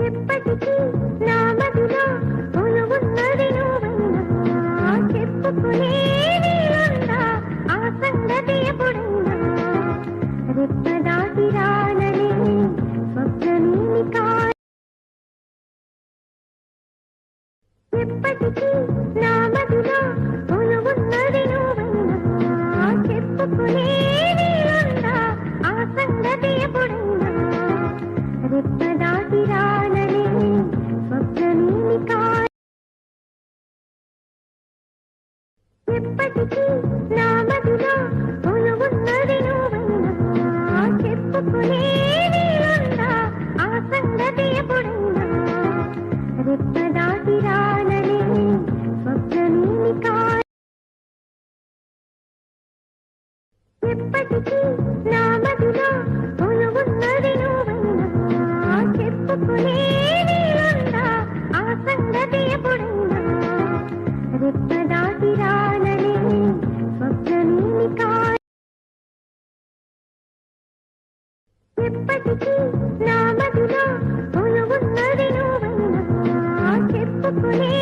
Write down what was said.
ఎప్పటికీ నా మదిలో కొలువున్నది నువ్వైనా చెప్పుకునే వీలుందా ఆ సంగతి ఎప్పుడైనా రెప్ప దాటి రానని స్వప్నమేమి కాదు ఎప్పటికీ నా మదిలో కొలువున్నది నువ్వైనా చెప్పుకునే వీలుందా ఆ సంగతి ఎప్పుడైనా రెప్ప దాటి రానని స్వప్నమేమి కాదు ఎప్పటికీ నా మదిలో కొలువున్నది నువ్వైనా చెప్పుకునే వీలుందా ఆ సంగతి ఎప్పుడైనా రెప్ప దాటి రానని స్వప్నమేమి కాదు ఎప్పటికీ నా మదిలో కొలువున్నది నువ్వైనా చెప్పుకునే వీలుందా ఆ సంగతి ఎప్పుడైనా రెప్ప దాటి రానని స్వప్నమేమి కాదు ఎప్పటికీ నా మదిలో కొలువున్నది నువ్వైనా చెప్పుకునే